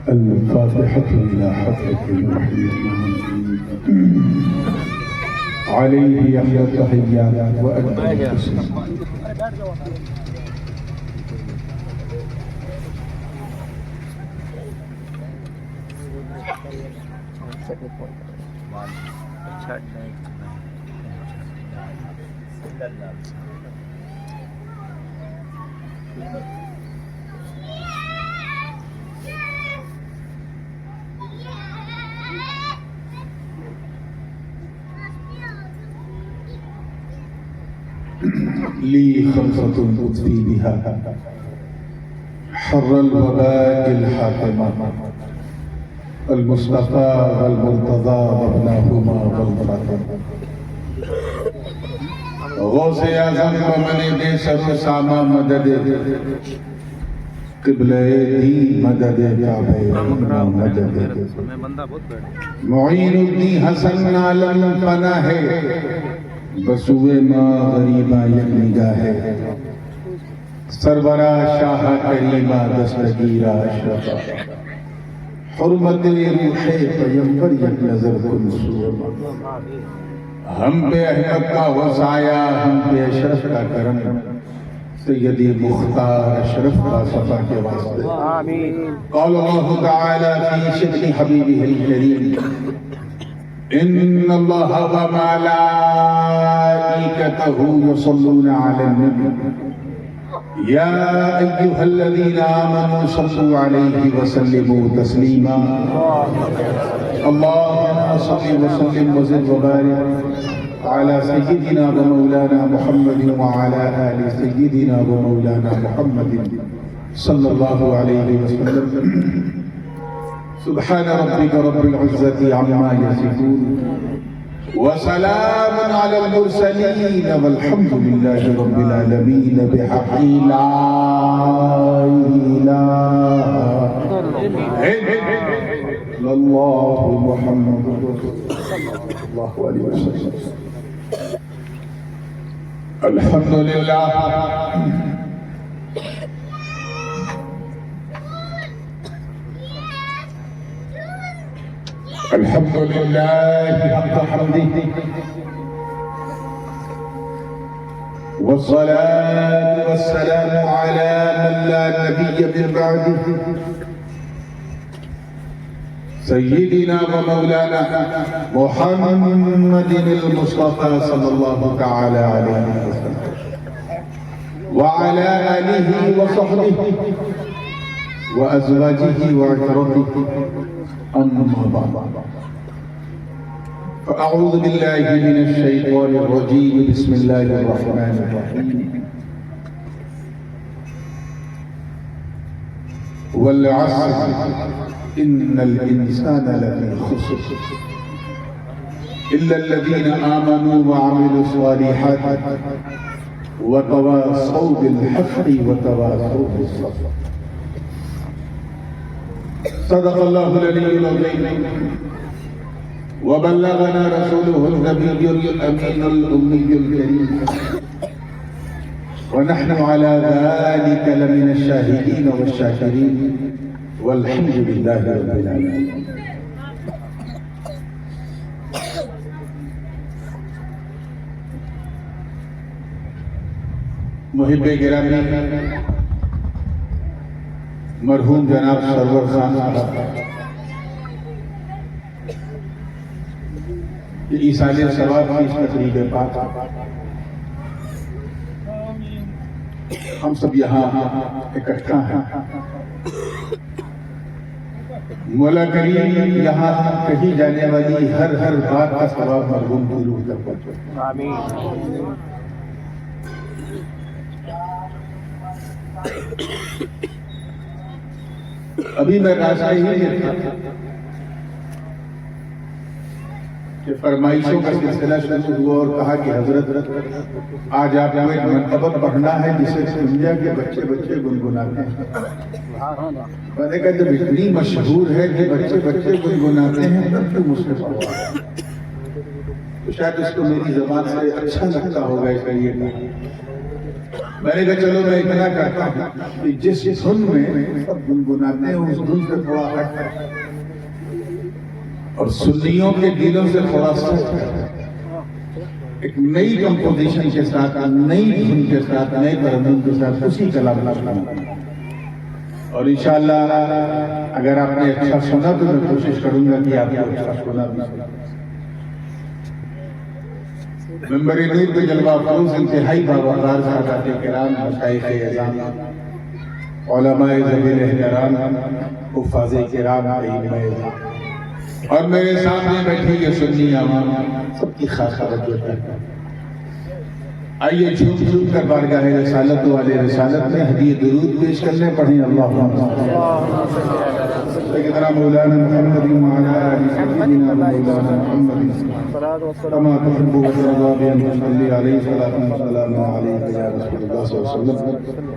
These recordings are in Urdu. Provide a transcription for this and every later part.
الفاتحة إلى حضرة المحيي عليه يحيى التحيات وأكمل التسليم. لي خلفة أطفي بها حر الوباء الحاكمة المصطفى والمرتضى وابناهما والفاطمة. غوث اعظم ومن دے سر و ساما مدد قبلہ دین مدد کعبہ مدد معین الدین حسن عالم پناہ ہے بسوئے ماں غریبہ یک نگاہ ہے سربراہ شاہ کریمہ دستگیرہ اشرفہ حرمت روح پیمبر یک نظر کن سورما. ہم پہ احمد کا وسعیہ ہم پہ اشرف کا کرم سیدی مختار اشرف کا صفا کے واسطے. قال اللہ تعالی فی شکل حبیبہ الکریم ان اللہ وملائکتہ یصلون علی النبی یا ایہا الذین آمنوا صلوا علیہ وسلموا تسلیما. اللہم صل وسلم وزد وبارک على سيدنا ومولانا محمد وعلى آل سيدنا ومولانا محمد صلى الله عليه وسلم. سبحان ربك رب العزة عما يصفون وسلام على المرسلين والحمد لله رب العالمين بحق لا إله إلا الله محمد صلى الله عليه وسلم. الحمد لله الحمد لله حق حمده والصلاة والسلام على من لا نبي من بعده سيدنا ومولانا محمد المصطفى صلى الله تعالى عليه وسلم وعلى آله وصحبه وأزواجه وعشرته. أما بعد فأعوذ بالله من الشيطان الرجيم بسم الله الرحمن الرحيم. والعصر إن الإنسان لفي خسر إلا الذين آمنوا وعملوا الصالحات وتواصوا بالحق وتواصوا بالصبر. صدق الله العلي العظيم وبلغنا رسوله النبي الأمين الأمي الكريم ونحن على ذلك لمن الشاهدين والشاكرين والحمد لله رب العالمين. محب گرامی مرحوم جناب سرور خان صاحب ایصال ثواب کی اس تقریب پاک ہم سب یہاں اکٹھا ہیں. مولا کریم یہاں کہی جانے والی ہر بات کا ثواب مرحوم کی روح تک پہنچے. آمین. ابھی میں راستہ ہی نہیں تھا کہ فرمائشوں کا سلسلہ شروع ہوا اور کہا کہ حضرت آج آپ کو ایک منقبت پڑھنا ہے جسے سمجھا کہ بچے گنگناتے ہیں. میں نے کہا جب اتنی مشہور ہے کہ بچے گنگناتے ہیں تب کیوں مجھ سے پڑھا تو شاید اس کو میری زبان سے اچھا لگتا ہوگا اس لیے. میں نے کہا چلو میں اتنا کرتا ہوں کہ جس دھن میں سب گنگناتے ہیں اس دھن سے تھوڑا ہٹ اور سنیوں کے دلوں سے تھوڑا سچ ایک نئی کمپوزیشن کے ساتھ، نئی دھن کے ساتھ، نئے ترنم کے ساتھ اسی کلام سنانا، اور انشاءاللہ اگر آپ نے اچھا سنا تو میں کوشش کروں گا کہ آپ کو اچھا سنا بھی۔ ممبر نور پہ جلوہ افروز انتہائی باوقار سادات کرام، مشائخ اعظام، علماء ذویل احترام، حفاظ کرام، ائمہ اعظام، اور میرے سامنے بیٹھی یہ سنی عوام، سب کی خاص توجہ ہے۔ آئیے جھوم جھوم کر بارگاہ رسالت والے رسالت میں ہدیہ درود پیش کرنے پڑھیں۔ اللہم سیدنا مولانا محمد وعلی آل سیدنا مولانا محمد کما تحب وترضى بأن تصلي عليه صلاة وسلام عليك يا رسول اللہ صلی اللہ علیہ وسلم۔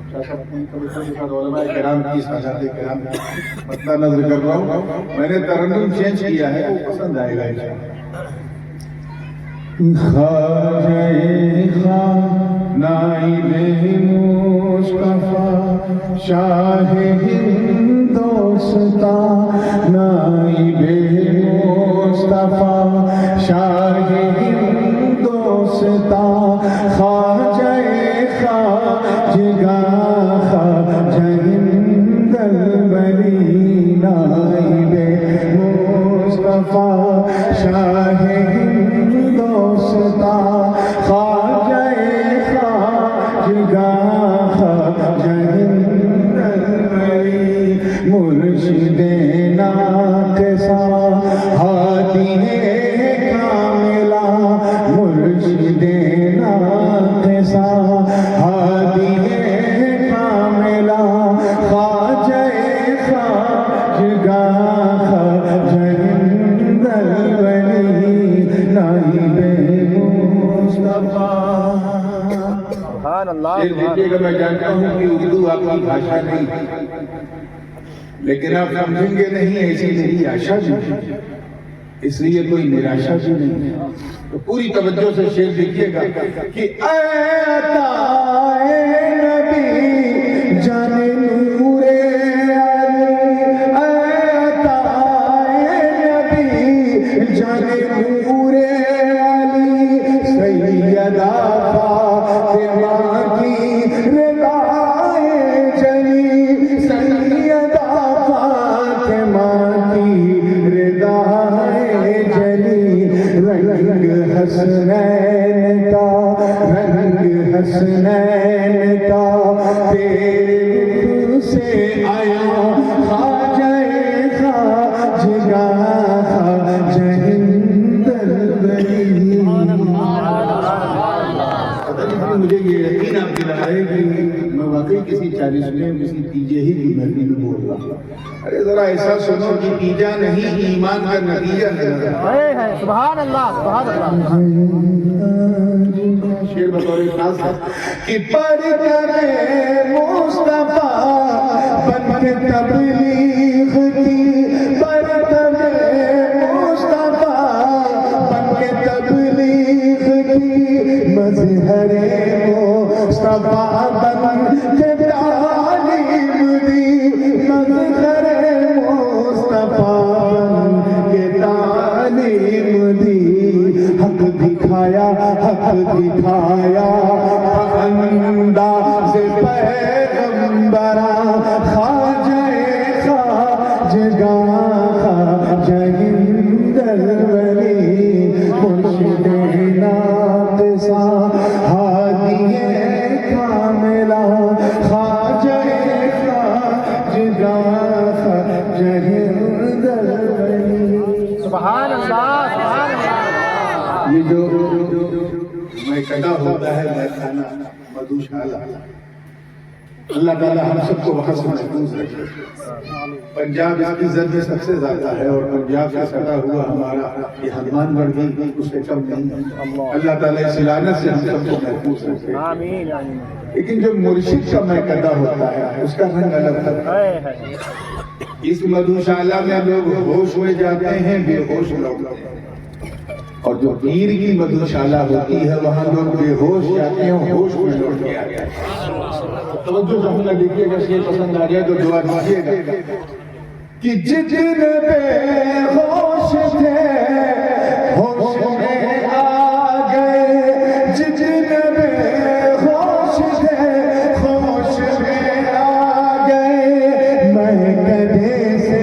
علماء کرام کی سادات کرام مطلع نظر کر رہا ہوں، میں نے ترنم چینج کیا ہے، وہ پسند آئے گا انشاءاللہ۔ خواجہ نائب مصطفیٰ شاہ ہندوستان، نائب مصطفیٰ شاہ ہندوستان، خواجہ خواجگاہ خواجہ ہند الولی، نائب مصطفیٰ شاہ ہندوستان، خواجہ خواجگاہ خواجہ ہند الولی، مرشد ناقصہ ہادی کاملہ، مرشد ناقصہ ہادی کاملہ، خواجہ خواجگاہ خواجہ ہند الولی، نائب مصطفیٰ۔ دیکھیے گا، میں جانتا ہوں کہ اردو آپ کی بھاشا نہیں، لیکن آپ سمجھیں گے نہیں ایسی میری آشا بھی ہے، اس لیے کوئی نراشا بھی نہیں ہے۔ تو پوری توجہ سے شعر دیکھیے گا کہ اے عطائے نبی جان نور علی، اے عطائے نبی جان نور علی، سیدہ فاطمہ کی ردائے جلی، سیدہ فاطمہ کی ردائے جلی، رنگ حسنین کا، رنگ حسنین کا تیرے رخ سے آیا، خواجہ خواجگاہ خواجہ ہند الولی۔ مجھے یہ یقین آپ دلائے کہ میں واقعی کسی 40ویں کسی تیجے ہی کی محفل میں بول رہا ہوں۔ ارے ذرا ایسا سنو کہ تیجا نہیں، ایمان کا نتیجہ ہے۔ سبحان اللہ، سبحان اللہ۔ شعر بطور خاص ہے کہ پرچم مصطفیٰ بن کے تبلیغ کی، پرچم مصطفیٰ بن کے تبلیغ کی، مظہر مصطفیٰ بن کے تعلیم دی، مظہر مصطفیٰ بن کے تعلیم دی، حق دکھایا، حق دکھایا انداز پیغمبراں، خواجہ خواجگاہ خواجہ ہند الولی، مرشد ناقصہ ہادی کاملہ، خواجہ خواجگاہ خواجہ ہند الولی۔ سبحان اللہ، سبحان اللہ۔ یہ جو میں کدا ہوتا ہے میں کھانا مدھوشالہ، اللہ تعالیٰ ہم سب کو وہاں سے محفوظ رکھے۔ پنجاب اس کی زد میں سب سے زیادہ ہے، اور پنجاب سے سٹا ہوا ہمارا یہ ہنومان گڑھ بھی اس سے کم نہیں ہے۔ اللہ تعالیٰ اس لعنت سے ہم سب کو محفوظ رکھے۔ آمین آمین۔ لیکن جو مرشد کا میکدہ ہوتا ہے اس کا رنگ الگ ہوتا ہے۔ اس مدھوشالہ میں لوگ ہوش میں جاتے ہیں، بے ہوش لوٹتے ہیں۔ اور جو پیر کی مدھوشالہ ہوتی ہے وہاں لوگ بے ہوش جاتے ہیں، ہوش میں لوٹ کے آتے ہیں۔ توجہ سمجھنا، دیکھیے گا یہ پسند آ جائے تو دعا دیجیے گا کہ جتنے بے ہوش تھے ہوش میں آ گئے، جتنے بے ہوش تھے ہوش میں آ گئے، میں کدے سے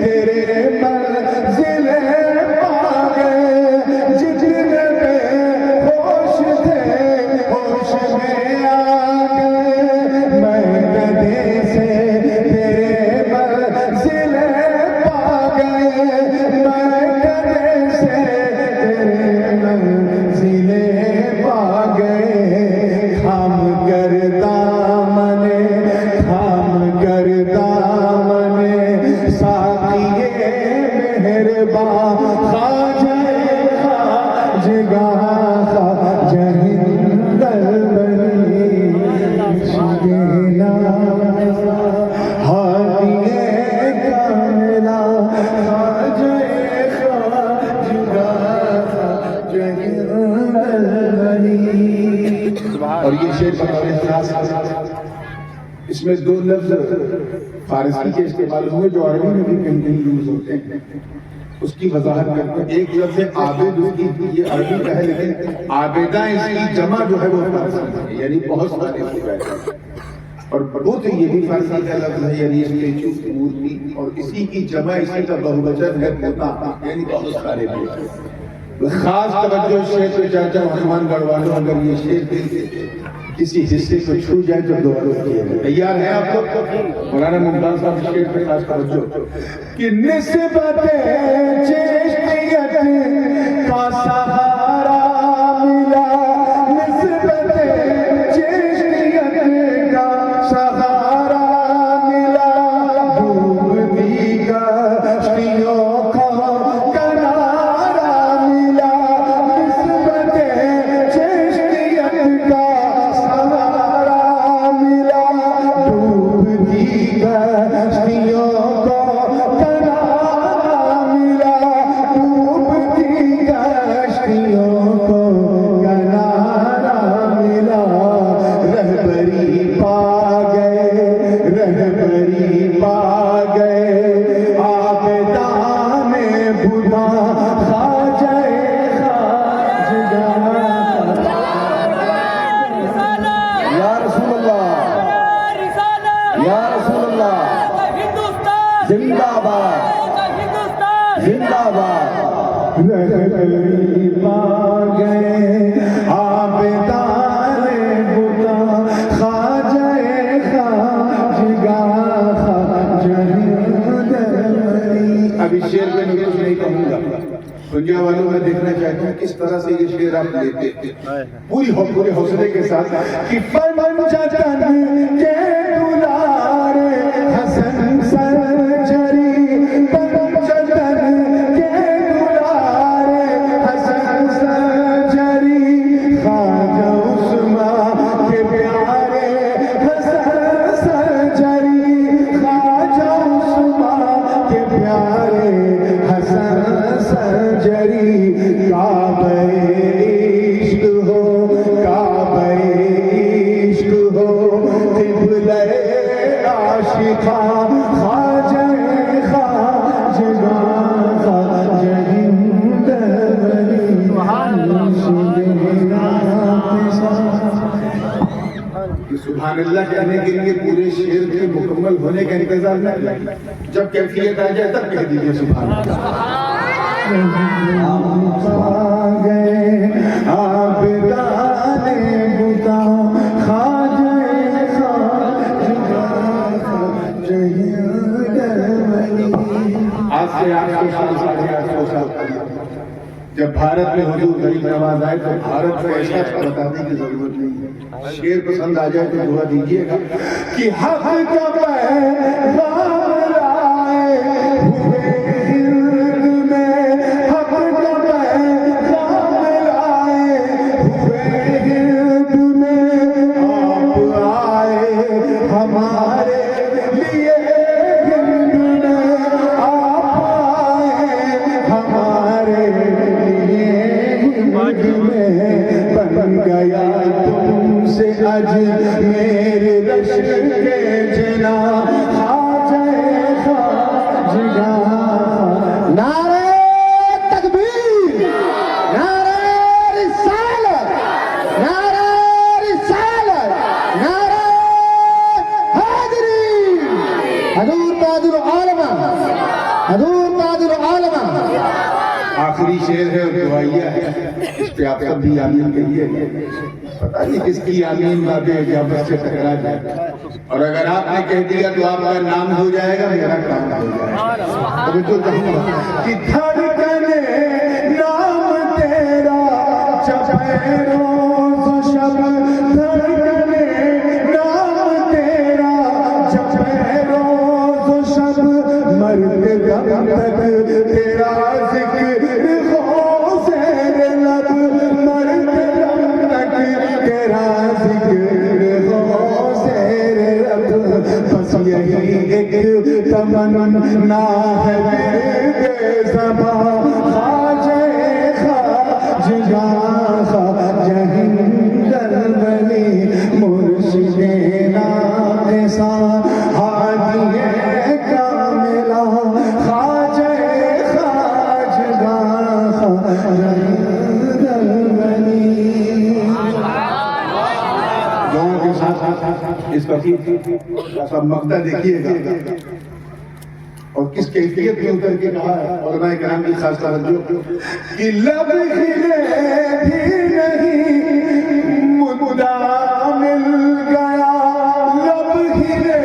تیرے منزل پا گئے، جتنے بے ہوش تھے ہوش میں آ گئے، میں کدے سے تیرے منزل پا گئے، میں کدے سے تیرے منزل پا گئے، تھام کر دامن، تھام کر دامن ساقی مہرباں، خواجہ خواجگاہ خواجہ ہندلبری، شگینا ہادی کاملا، خواجہ خواجگاہ خواجہ ہندلبری۔ اور یہ شعر بڑے خاص ہے، اس میں دو لفظ فارسی کے استعمال ہوئے جو عربی میں بھی کہیں کہیں یوز ہوتے ہیں، اس کی وضاحت کرتے ہیں۔ ایک لفظ عابد، اس کی یہ عربی کا ہے لیکن عابدہ اس کی جمع جو ہے وہ فارسی ہے، یعنی بہت سارے لوگ ہیں، اور بت یہ بھی فارسی کا لفظ ہے، یعنی اسٹیچو کی مورتی، اور اسی کی جمع اسی کا بہووچن ہے بتا، یعنی بہت سارے لوگ۔ خاص توجہ شیخ چاچا عثمان گڑھ والوں، اگر یہ شعر دل کے کسی حصے کو چھو جائے تو دعا کیے گا۔ تیار ہیں آپ لوگ؟ مولانا ممتاز صاحب شعر پہ خاص توجہ کہ نسبت چشتیت کا سہارا ملا، نسبت چشتیت کا سہارا ملا، ڈوبتی کشتیوں کو کنارا ملا، نسبت چشتیت کا سہارا ملا، ڈوبتی کشتیوں کو کنارا ملا، ڈوبتی کشتیوں کو کنارا ملا، رہبری پا گئے، رہبری پا گئے، عابدان بدا خواجہ خواجگاہ۔ یا رسول اللہ، یا رسول اللہ، زندہ باد، زندہ باد۔ رہبری پا گئے، عابدان بدا خواجہ خواجگاہ خواجہ ہندلبری۔ اب اس شعر میں کچھ نہیں کہوں گا، دنیا والوں میں دیکھنا چاہتا ہوں کس طرح سے یہ شعر آپ لیتے ہیں پورے حوصلے کے ساتھ کہ پنجتن کے دلار حسن سرجری، پنجتن کے دلار حسن سرجری، خواجہ عثمان کے پیارے حسن سرجری، خواجہ عثمان کے پیارے حسن سرجری، کعبہ عشق ہو، کعبہ عشق ہو، قبلہ عاشقاں، خواجہ خواجگاہ خواجہ ہندلبری، سبحان اللہ کہنے کے لیے پورے شعر کے مکمل ہونے کا انتظار نہ کریں، جب کیفیت آ جائے تب کہہ دیجیے سبحان اللہ۔ آ گئے عابدان بدا خواجہ خواجگاہ خواجہ ہندلبری۔ آج سے 800 سال، 850 سال جب بھارت میں حضور غریب نواز آئے تو بھارت کو ایسا بتانے کی ضرورت نہیں ہے۔ شعر پسند آ جائے تو دعا دیجیے گا کہ حق کا پیغام لائے ہوئے ہند میں، حق کا پیغام لائے ہوئے ہند میں، آپ آئے ہمارے لیے ہند میں، آپ آئے ہمارے لیے حضور تاج العالم. آخری شعر ہے اور دعائیہ ہے، اس پہ آپ سب بھی آمین کہیے. پتہ نہیں کس کی آمین بابے اجابت سے ٹکرا جائے، اور اگر آپ نے کہہ دیا تو آپ کا نام ہو جائے گا، میرا کام ہو جائے گا. توجہ کہوں گا کہ دھڑکنے نام تیرا جپے روز شب، دھڑکنے نام تیرا جپے روز شب، مرتے دم تک تیرا ذکر ہو زیر لب، مرتے دم تک تیرا ذکر ہو زیر لب. بس یہی ایک تمنا ہے میرے زباں، خواجہ خواجہ خواجہ ہندر ولی مرشد ناقصہ ہادی کاملہ، خواجہ خواجہ خواجہ ہندر ولی. دونوں کے ساتھ اس کا سب مقطع دیکھیے گا اور کس کیفیت میں اتر کے کہا ہے علماء کرام کی خاص توجہ کہ لب کھلے بھی نہیں مدعا مل گیا، لب کھلے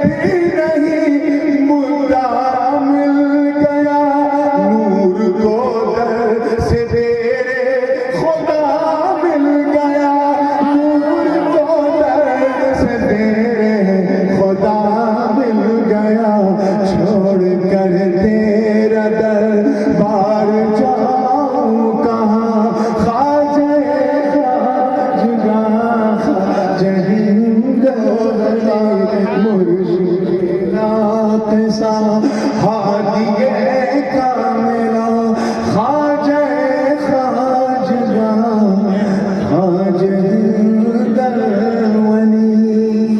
بھی نہیں مدعا مل گیا، نور کو در سے تیرے خدا مل گیا، نور کو در سے تیرے خدا مل گیا، چھوڑ کر تیرا دربار جاؤں کہاں، خواجہ خواجہ خواجہ ہندر ولی مرشد ناقصہ ہادی کاملہ، خواجہ خواجہ خواجہ ہندر ولی.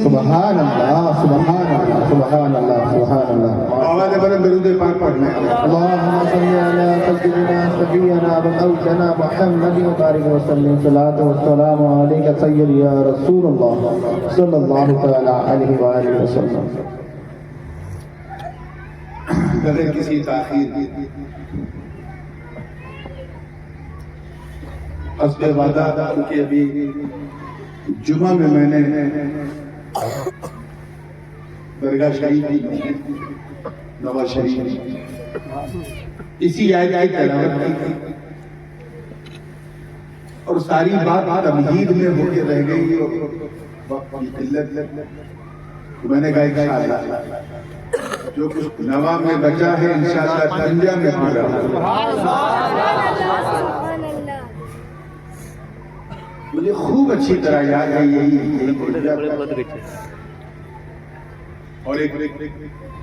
سبحان اللہ سبحان اللہ سبحان اللہ سبحان اللہ. آواز بلند درود پاک پڑھنا ہے. اللهم صل على سيدنا سيدنا ومولانا محمد وبارك وسلم. صلاة والسلام عليك سيدي يا رسول الله صلى الله تعالى عليه وآله وسلم. بغیر کسی تاخیر حسب وعدہ، کیونکہ ابھی جمعہ میں میں نے درگاہ شریف نواز شریف اسی آیت کی تلاوت کی اور ساری بات تمہید میں ہو کے رہ گئی اور وقت کی قلت. میں نے کہا انشاءاللہ جو کچھ نوا میں بچا ہے انشاءاللہ تنجا میں پڑا. مجھے خوب اچھی طرح یاد ہے یہی اور ایک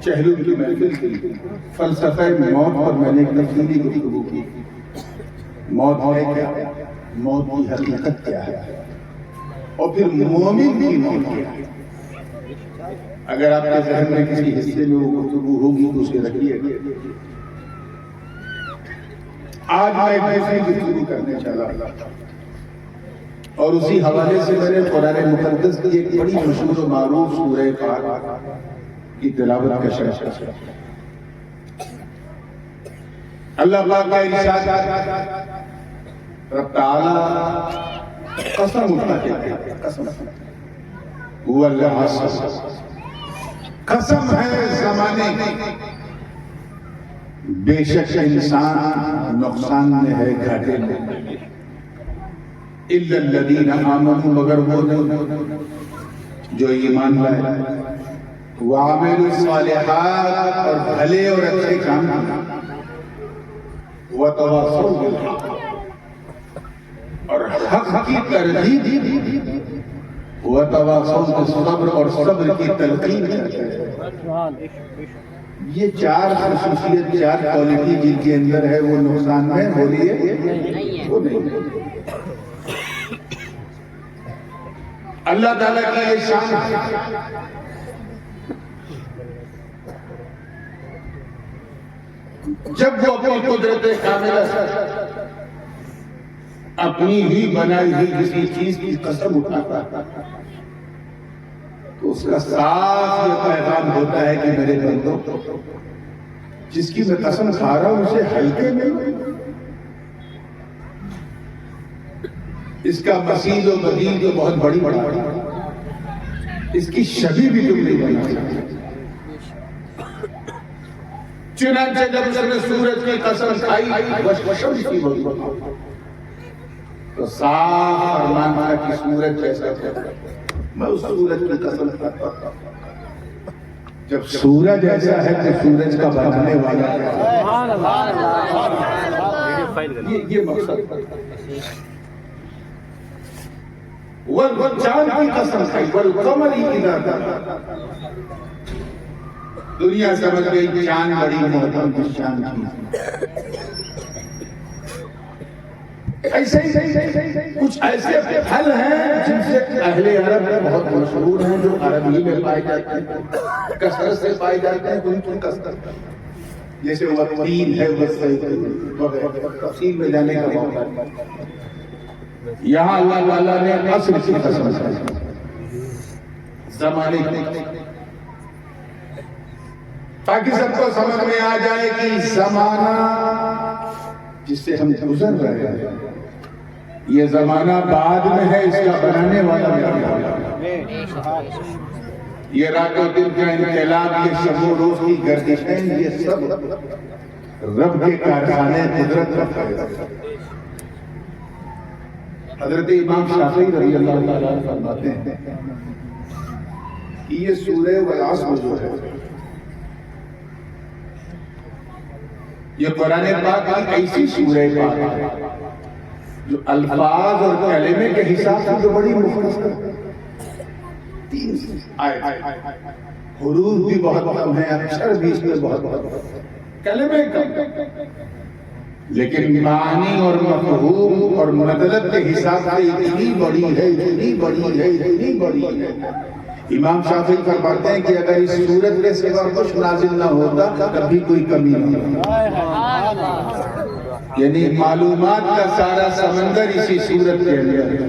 چہلو کی محفل کی فلسفہ موت پر میں نے ایک تفصیلی گفتگو کی. موت ہے کیا، موت کی حقیقت کیا ہے، اور پھر مومن کی موت کیا ہے. اگر آپ کے ذہن میں کسی حصے میں وہ گفتگو ہوگی تو اسے رکھیے. آج میں ایک ایسی گفتگو کرنے چلا اور اسی حوالے سے میں نے قرآن مقدس کی ایک بڑی مشہور و معروف سورہ فاتحہ کی تلاوت کا شرح. اللہ پاک کا ارشاد، رب تعالی قسم اٹھا کے قسم هو اللہ، قسم ہے زمانے کی، بے شک انسان نقصان میں ہے، گھاٹے میں. الا الذین آمنوا، مگر وہ جو ایمان لائے، وعملوا الصالحات، اور بھلے اور اچھے کام کیے، وتواصوا بالحق، اور حق کی ترغیب دی، وتواصوا بالصبر، اور صبر کی تلقین کرتے ہیں. یہ چار خصوصیت، چار کوالٹی جن کے اندر ہے وہ نقصان میں ہو رہی ہے، وہ نہیں. اللہ تعالیٰ کی یہ شان ہے. جب وہ اپنی قدرت کاملہ سے اپنی ہی بنائی ہوئی کسی چیز کی قسم اٹھاتا تو اس کا صاف یہ پیغام ہوتا ہے کہ میرے بندوں جس کی میں قسم کھا رہا ہوں اسے ہلکے میں اس کا مسیح و بدیل تو بہت بڑی اس کی شبیہ بھی تم نہیں بنا سکتے۔ چنانچہ جب اس نے سورج کی قسم کھائی وشوش کی بہت تو صاف فرمان تھا کہ سورج جیسا میں اس سورج کی قسم کھاتا ہوں۔ جب سورج ایسا ہے تو سورج کا بنانے والا ہے۔ یہ مقصد چاند کی قسم کھائی والقمر اذا تلاها، دنیا سمجھ گئی چاند بڑی محترم شان کی۔ ایسے کچھ ایسے پھل ہیں جن سے اہل عرب بہت مشہور ہیں، جو عربی میں پائے جاتے ہیں، کثرت سے پائے جاتے ہیں، ان کی کثرت جیسے والتین ہے تفصیل میں جانے کا موقع ہے۔ یہاں اللہ تعالیٰ نے عصر کی قسم کھائی، زمانے کی، تاکہ سب کو سمجھ میں آ جائے کہ زمانہ جس سے ہم گزر رہے ہیں یہ زمانہ بعد میں ہے، اس کا بنانے والا نہیں۔ یہ رات و دن کا انقلاب، یہ شب و روز کی گردشیں، یہ سب رب کے کارخانے قدرت رب ہے۔ حضرت امام شافعی رضی اللہ تعالیٰ عنہ فرماتے ہیں کہ یہ سورہ والعصر جو ہے یہ قرآن پاک کی ایسی سورہ پاک ہے جو الفاظ اور کلمے کے حساب سے جو بڑی مختصر، 3 آیت، حروف بھی بہت کم ہیں، اکثر بھی اس میں بہت کلمے کم، لیکن معنی اور مفہوم اور مطلب کے حساب سے اتنی بڑی ہے، اتنی بڑی ہے، اتنی بڑی ہے۔ امام شافعی فرماتے ہیں کہ اگر اس سورت کے سوا کچھ نازل نہ ہوتا کبھی کوئی کمی نہ ہوتا، یعنی معلومات کا سارا سمندر اسی سورت کے اندر ہے،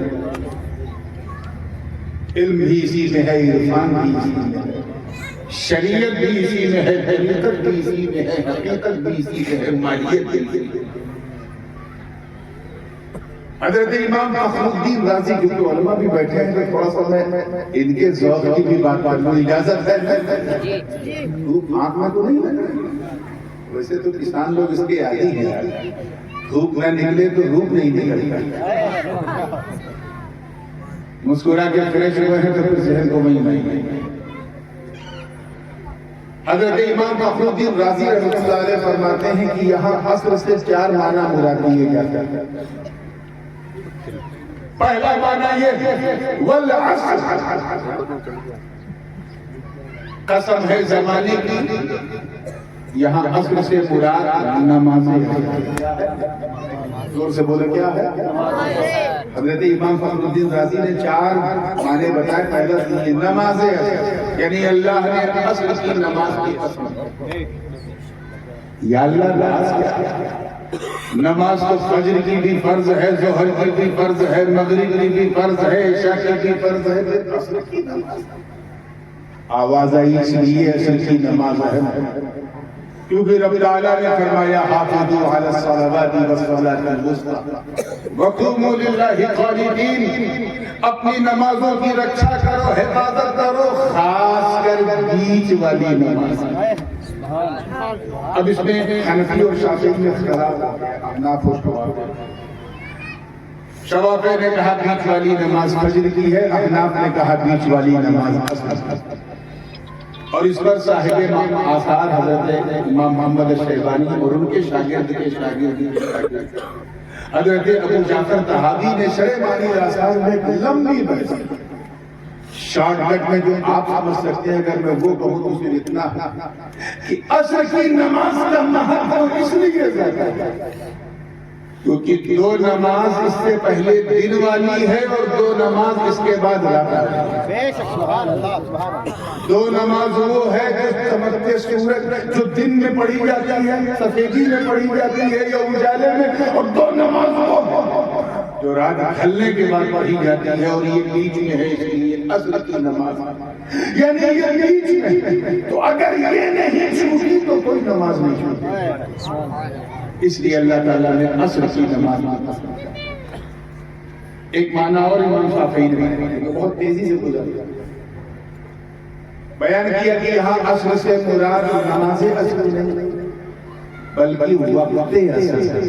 علم بھی اسی میں ہے، عرفان بھی اسی میں ہے، شریعت بھی اسی میں ہے، حقیقت بھی اسی میں ہے، حقیقت بھی اسی میں ہے، ماہیت بھی اسی میں ہے۔ حضرت امام فخر الدین رازی کیونکہ علماء بھی بیٹھے ہیں تو تھوڑا سا میں ان کے ذوق کی بھی بات کروں، اجازت ہے؟ دھوپ آنکھ میں تو نہیں ہے، ویسے تو کسان لوگ اس کے عادی ہیں، دھوپ نہ نکلے تو روپ نہیں نکلتا، مسکرا کے فریش ہوئے ہیں تو پھر ذہن کو وہیں نہیں۔ حضرت امام فخر الدین رازی رحمۃ اللہ علیہ فرماتے ہیں کہ یہاں عصر سے 4 معنی مراد لیے جاتے ہیں۔ پہلا معنی یہ والعصر، قسم ہے زمانے کی، یہاں عصر سے مراد نمازیں، زور سے بولے کیا ہے؟ حضرت امام فخر الدین رازی نے 4 معنی بتائے۔ پہلا یہ نمازیں، یعنی اللہ نے عصر کی نماز کی قسم۔ یا اللہ نماز کیا ہے؟ نماز تو فجر کی بھی فرض ہے، ظہر کی بھی فرض ہے، مغرب کی بھی فرض ہے، عشاء کی بھی فرض ہے، عصر کی نماز۔ آواز آئی اس لیے عصر کی نماز ہے کیونکہ رب تعالیٰ نے فرمایا حافظوا علی الصلوات والصلاۃ الوسطی وقوموا للہ قانتین، اپنی نمازوں کی رکشا کرو، حفاظت کرو، خاص کر بیچ والی نماز۔ اب اس میں حنفی اور شافعی میں اختلاف ہو گیا، احناف اور شوافی نے کہا بیچ والی نماز فجر کی ہے، احناف نے کہا بیچ والی نماز عصر کی۔ اور اس پر صاحب آثار حضرت امام محمد شیبانی اور ان کے شاگرد حضرت ابو جعفر طحاوی نے شرح معانی آثار میں ایک لمبی بحث، شارٹ کٹ میں جو آپ سمجھ سکتے ہیں، اگر میں وہ کہوں تو صرف اتنا کہ عصر کی نماز کا مہتو اس لیے زیادہ ہے کیونکہ 2 نماز اس سے پہلے دن والی ہے اور 2 نماز اس کے بعد رات ہے۔ 2 نماز وہ ہے جو چمکتے سورج جو دن میں پڑھی جاتی ہے، سفیدی میں پڑھی جاتی ہے یا اجالے میں، اور 2 نماز وہ جو رات ڈھلنے کے بعد پڑھی جاتی ہے اور یہ بیچ میں ہے، اس لیے عصر کی نماز یعنی یہ بیچ میں، تو اگر یہ نہیں چھوٹی تو کوئی نماز نہیں چھوٹی۔ اس لیے اللہ تعالیٰ نے عصر کی نماز ایک معنی اور امام شافعی نے بہت تیزی سے گزرا بیان کیا کہ یہاں عصر سے مراد نماز عصر نہیں بلکہ وقت عصر سے۔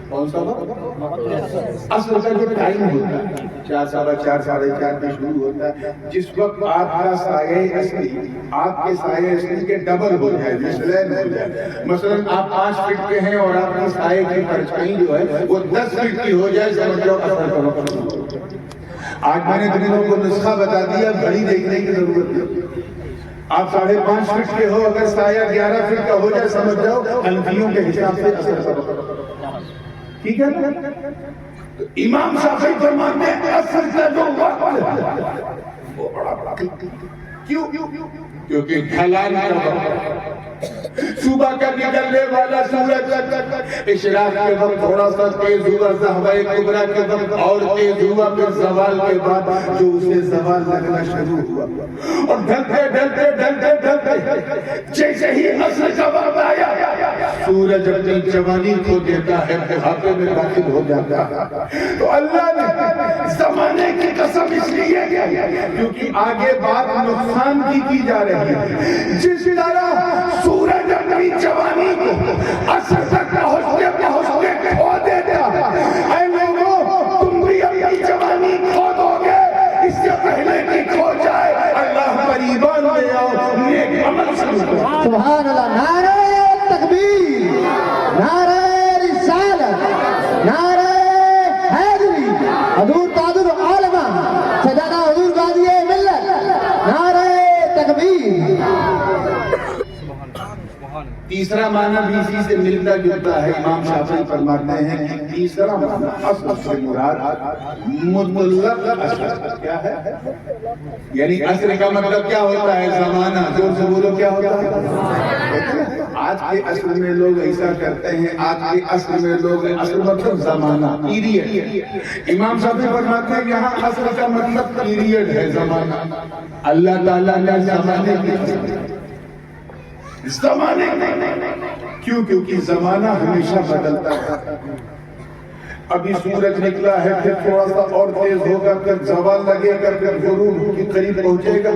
کون سا وقت؟ عصر کا جو ٹائم ہوتا ہے 4 4 ساڑھے 4 پہ شروع ہوتا ہے، جس وقت آپ کا سایہ اصلی آپ کے سایہ اصلی کے ڈبل ہو جائے، مثلاً ہو جائے، مثلاً آپ 5 فٹ کے ہیں اور آپ کی سایہ کی پرچھائی جو ہے وہ 10 فٹ کی ہو جائے، سمجھو عصر کا وقت۔ آج میں نے تم لوگوں کو نسخہ بتا دیا، گھڑی دیکھنے کی ضرورت نہیں۔ آپ 5.5 فٹ کے ہو، اگر سایہ 11 فٹ کا ہو جائے، سمجھ جاؤ حنفیوں کے حساب سے عصر کا وقت۔ ٹھیک ہے نا؟ تو امام شافعی فرماتے ہیں عصر کا جو وقت وہ بڑا کیوں؟ کیونکہ ڈھلان کا وقت، صبح کا نکلنے والا سورج اشراق کے وقت تھوڑا سا تیز ہوا، صحبہ کبریٰ کے وقت اور تیز ہوا، پھر زوال کے بعد جو اسے زوال لگنا شروع ہوا، اور ڈھلتے جیسے ہی عصر کا وقت آیا سورج اپنی جوانی کھو دیتا ہے، بڑھاپے میں داخل ہو جاتا ہے۔ تو اللہ نے زمانے کی قسم اس لیے کیونکہ آگے بات نقصان کی جا رہی ہے۔ جس طرح سورج اپنی جوانی کو عصر تک پہنچتے کھو دیتا ہے، اے لوگوں تم بھی اپنی جوانی کھو دو گے، اس سے پہلے کہ کھو جائے۔ اللہ پر ایمان لے آؤ، نیک عمل شروع کرو۔ سبحان اللہ، نعرہ تکبیر، نعرہ رسالت، نعرہ حیدری، حضور تاج العالمہ سیدنا حضور غازی ملت، نعرہ تکبیر۔ تیسرا معنی بھی اسی سے ملتا جلتا ہے۔ امام شافعی فرماتے ہیں کہ تیسرا معنی عصر سے مراد مطلق عصر کیا ہے؟ یعنی عصر کا مطلب کیا ہوتا ہے؟ زمانہ۔ زور سے بولو کیا ہوتا ہے؟ آج کے عصر میں لوگ ایسا کرتے ہیں، آج کے عصر میں لوگ عصر مطلب زمانہ، پیریڈ۔ امام شافعی فرماتے ہیں یہاں عصر کا مطلب پیریڈ ہے، زمانہ۔ اللہ تعالیٰ نے زمانے کی زمانے کیوں؟ کیونکہ زمانہ ہمیشہ بدلتا ہے۔ ابھی سورج نکلا ہے، پھر تھوڑا سا اور تیز ہوگا، پھر زوال لگے گا، پھر غروب کے قریب پہنچے گا،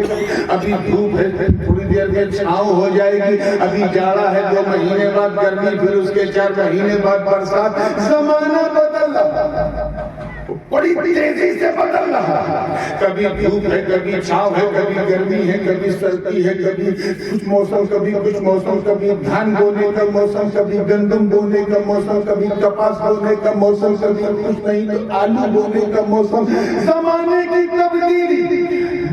ابھی دھوپ ہے، پھر تھوڑی دیر میں چھاؤں ہو جائے گی، ابھی جاڑا ہے، 2 مہینے بعد گرمی، پھر اس کے 4 مہینے بعد برسات۔ زمانہ بدل رہا، بڑی تیزی سے بدل رہا، کبھی دھوپ ہے، کبھی چھاؤں ہے، کبھی گرمی ہے، کبھی سردی ہے، کبھی کچھ موسم، کبھی کچھ موسم، کبھی دھان بونے کا موسم، کبھی گندم بونے کا موسم، کبھی کپاس بونے کا موسم، کبھی کچھ نہیں آلو بونے کا موسم۔ زمانے کی تبدیلی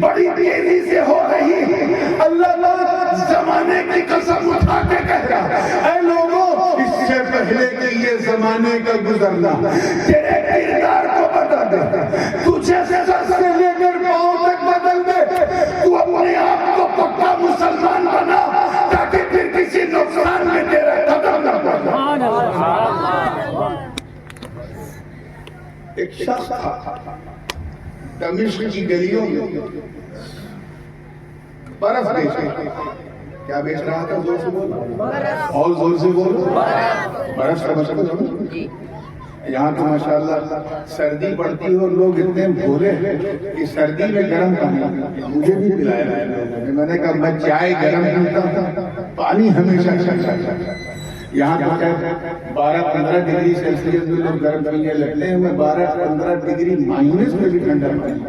بڑی تیزی سے ہو رہی ہے۔ اللہ زمانے کی قسم اٹھا کے کہہ رہا ہے، اے لوگوں اس سے پہلے کہ یہ زمانے کا گزرنا تیرے کردار کو بدل دے، تجھے سر سے لے کر پاؤں تک بدل دے، تو اپنے آپ کو پکا مسلمان بنا تاکہ پھر کسی نقصان میں تیرا قدم نہ پڑے۔ ایک شخص تھا دمشق کی گلیوں میں برف بیچ رہا تھا۔ کیا بیچ رہا تھا؟ زور سے بولو اور زور سے بولو۔ برف کا مطلب یہاں تو ماشاءاللہ سردی پڑتی ہے اور لوگ اتنے بھولے کہ سردی میں گرم پانی مجھے بھی پلایا۔ میں نے کہا میں چائے گرم پیتا ہوں، پانی ہمیشہ یہاں تو 12-15 ڈگری سیلسیس میں لوگ گرم پینے لگتے ہیں، میں 12-15 ڈگری مائنس میں بھی ٹھنڈا پانی،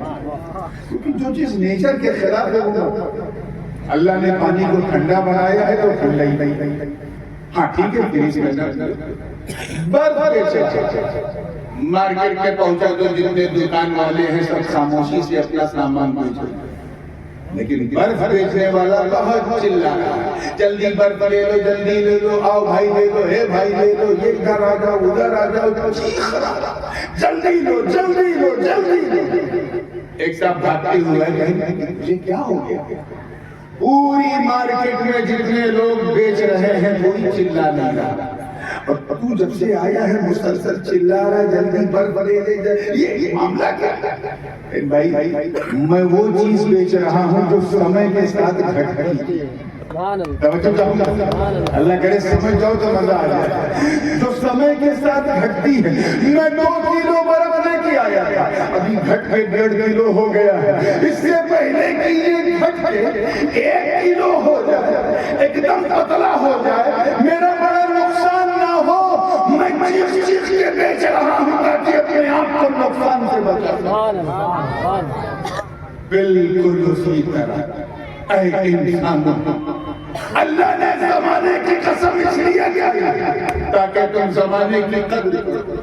کیونکہ جو چیز نیچر کے خلاف ہے وہ اللہ نے پانی کو ٹھنڈا بنایا ہے تو ٹھنڈا ہی نہیں۔ ہاں ٹھیک ہے، فریج میں مارکیٹ میں پہنچا تو جتنے دکان والے ہیں سب خاموشی سے اپنا سامان بیچ، لیکن برف بیچنے والا بہت چلا رہا ہے، جلدی برف لے لو، جلدی لے لو، آؤ بھائی لے لو، ہے بھائی لے لو، یہ ادھر آ جاؤ، ادھر آ جاؤ، جلدی لو، جلدی لو، جلدی لو۔ ایک صاحب بھاگتے ہوئے یہ کیا ہو گیا؟ پوری مارکیٹ میں جتنے لوگ بیچ رہے ہیں کوئی چلا نہیں رہا، اور تو جب سے آیا ہے مسلسل چلا رہا ہے جلدی برف لے لے یہ معاملہ کیا ہے؟ بھائی میں وہ چیز بیچ رہا ہوں جو سمے کے ساتھ گھٹتی ہے. توجہ چاہوں اللہ کرے سمجھ جاؤ تو مزہ آ جائے. جو سمے کے ساتھ گھٹتی ہے. میں 2 کلو برف لے کے آیا تھا, ابھی گھٹ کے 1.5 کلو ہو گیا ہے. اس سے پہلے کہ یہ گھٹ کے 1 کلو ہو جائے, ایک دم پتلا ہو جائے, میرا بڑا نقصان نہ ہو, میں چیخ کے بیچ رہا ہوں تاکہ اپنے آپ کو نقصان سے بچا. بالکل اسی طرح اے انسانوں, اللہ نے زمانے کی قسم اس لیے کیا تاکہ تم زمانے کی قدر کرو.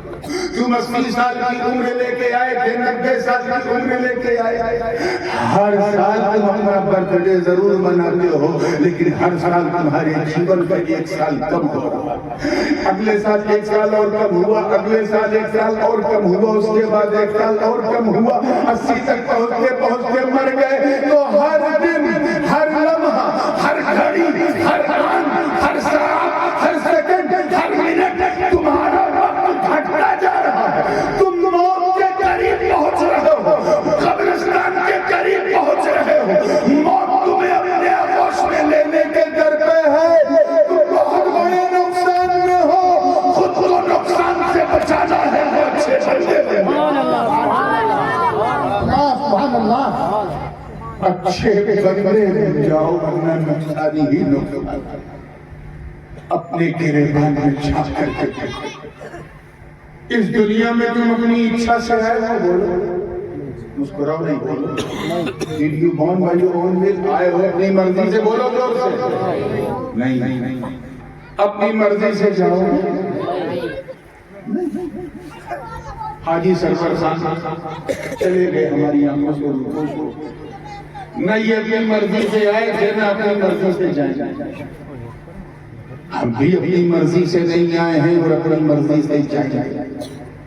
تم 80 سال کی عمر لے کے آئے تھے, 90 سال کی عمر لے کے آئے. ہر سال تم اپنا برتھ ڈے ضرور مناتے ہو, لیکن ہر سال تمہارے جیون کا 1 سال کم ہو رہا. اگلے سال 1 سال اور کم ہوا, اگلے سال 1 سال اور کم ہوا, اس کے بعد 1 سال اور کم ہوا, 80 تک پہنچتے پہنچتے مر گئے. تو ہر دن, ہر لمحہ, ہر گھڑی, ہر آن, ہر ساعت, ہر سیکنڈ, ہر منٹ تمہارا وقت گھٹتا جا رہا ہے. تم موت کے قریب پہنچ رہے ہو, قبرستان کے قریب پہنچ رہے ہو. موت تمہیں اپنے آغوش میں لینے کے در پہ ہے. تم بہت بڑے نقصان میں ہو, خود کو نقصان سے بچانا ہے. اچھے بندے سبحان اللہ, اچھے بندے بن جاؤ ورنہ نقصانی ہی نقصان. اپنے گریبان میں چھاپ کر کے اس دنیا میں تم اپنی اچھا سے آئے ہو, بولو مسکراؤ, نہیں بولو. Did you born by your own will? آئے ہو اپنی مرضی سے, بولو زور سے. نہیں, اپنی مرضی سے جاؤ. حاجی سرور خان چلے گئے ہماری آنکھوں سے روکو شو. نہ یہ اپنی مرضی سے آئے تھے, نہ اپنی مرضی سے جائیں. ہم بھی اپنی مرضی سے نہیں آئے ہیں اور اپنی مرضی سے جائیں.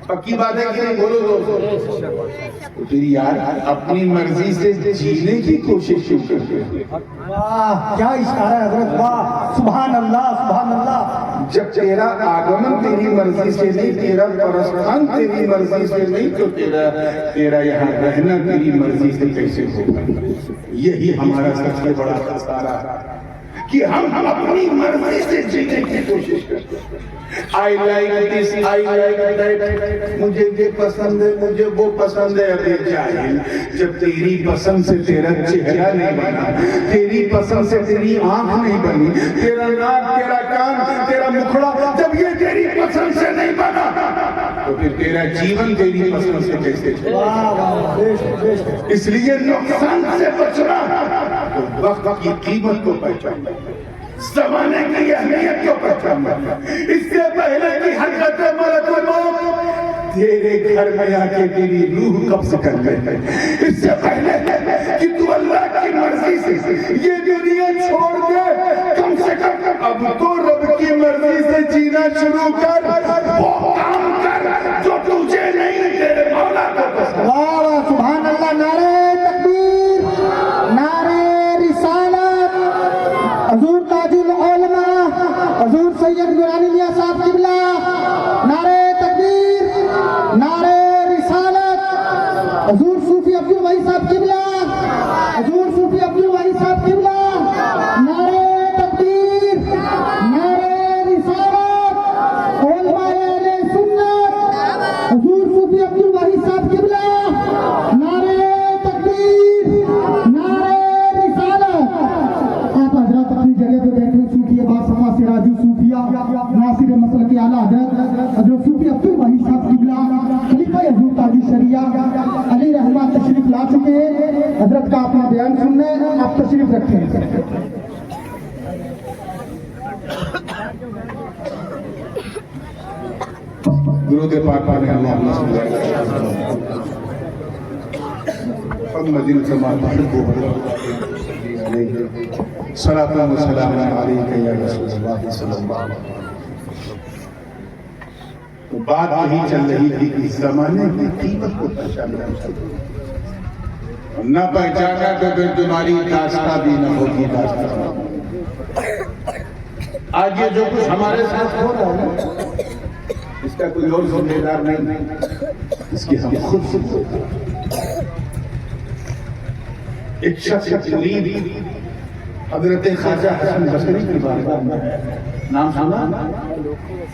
پکی بات ہے کہ نہیں, بولو دوستو. تو پھر یار اپنی مرضی سے جینے کی کوشش کیوں کرتے ہیں؟ واہ کیا اشارہ ہے حضرت, واہ سبحان اللہ, سبحان اللہ. جب تیرا آگمن تیری مرضی سے نہیں, تیرا پرستان تیری مرضی سے نہیں, تو تیرا یہاں رہنا تیری مرضی سے کیسے ہوگا؟ یہی ہمارا سب سے بڑا خسارہ ہے کہ ہم اپنی مرضی سے جینے کی کوشش کرتے ہیں. I like this, I like that, مجھے یہ پسند ہے, مجھے وہ پسند ہے. ابھی جاہل, جب تیری پسند سے تیرا چہرہ نہیں بنا, تیری پسند سے تیری آنکھ نہیں بنی, تیرا ناک, تیرا کان, تیرا مکھڑا جب یہ تیری پسند سے نہیں بنا, تو پھر تیرا جیون تیری پسند سے کیسے چلے؟ اس لیے نقصان سے بچنا, وقت کی قیمت کو پہچاننا, زمانے کی اہمیت کو پہچاننا. اس سے پہلے کی حرکت ملک الموت تیرے گھر میں آ کے تیری روح قبض کر لے, اس سے پہلے کہ تو اللہ کی مرضی سے یہ دنیا چھوڑ دے, کم سے کم اب تو رب کی مرضی سے جینا شروع کر. وہ کام کر جو تجھے نہیں, تیرے مولا کو پسند. واہ سبحان اللہ. نعرہ تکبیر, نعرہ رسالت. حضور تاج العلماء حضور سید نورانی میاں صاحب قبلہ, نعرہ تکبیر, نعرہ رسالت. حضور صوفی عبد الوہی صاحب قبلہ, حضور صوفی عبد الوہی صاحب قبلہ, نعرہ تکبیر, نعرہ رسالت. علماء اہل سنت, حضور صوفی عبد الوہی صاحب قبلہ, نعرہ تکبیر, نعرہ رسالت. آپ حضرات اپنی جگہ پہ بیٹھے, صوفی باصفا سراج صوفیہ ناصر مسلک اعلیٰ حضرت حضرت صوفی عبد الوہی صاحب قبلہ خلیفہ حضور تاج الشریعہ علی رحمہ تشریف لا چکے ہیں. حضرت کا اپنا بیان سننا ہے, آپ تشریف رکھیں. درود پاک پڑھیں. اللہم صلی علی محمد کما تحب صلاۃ و سلام علیک یا رسول اللہ صلی اللہ علیہ وسلم. تو بات یہی چل رہی تھی کہ زمانے کی قیمت کو پہچانا چاہیے, نہ پہچانا تو پھر تمہاری داستہ بھی نہ ہوگی. داستہ آج یہ جو کچھ ہمارے ساتھ ہو رہا ہے اس کا کوئی اور ذمہ دار نہیں، اس کی ہم خود ذمہ دار۔ ایک شخص حضرت خواجہ حسن بصری کی بارگاہ میں نام سنا،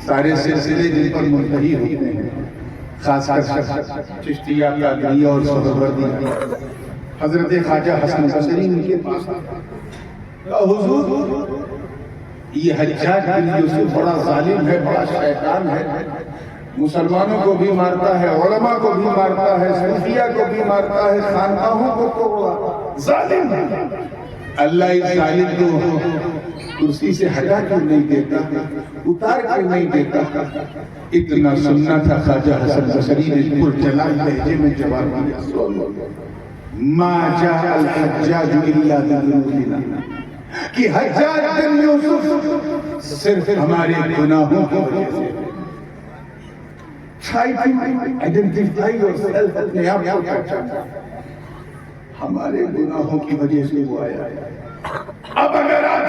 سارے سلسلے جن پر منتہی ہوتے ہیں، خاص کر چشتیہ قادریہ اور سہروردی، حضرت خواجہ حسن بصری ان کے پاس حضور یہ حجاج بن یوسف بڑا ظالم ہے، بڑا شیطان ہے، مسلمانوں کو بھی مارتا ہے، علماء کو بھی مارتا ہے، صوفیہ کو بھی مارتا ہے، خانقاہوں کو توڑا، ظالم ہے۔ اللہ اس ظالم کو کرسی سے ہٹا کر نہیں دیتا، اتار کر نہیں دیتا۔ اتنا سننا تھا، خواجہ حسن بصری نے پرجلال لہجے میں جواب دیا، ما جاء الحجاج الا بذنوبنا، کہ حجاج بن یوسف صرف ہمارے گناہوں کی وجہ سے۔ Try to identify yourself، اپنے آپ کو پہچانا، ہمارے گناہوں کی وجہ سے وہ آیا ہے۔ اب اگر آج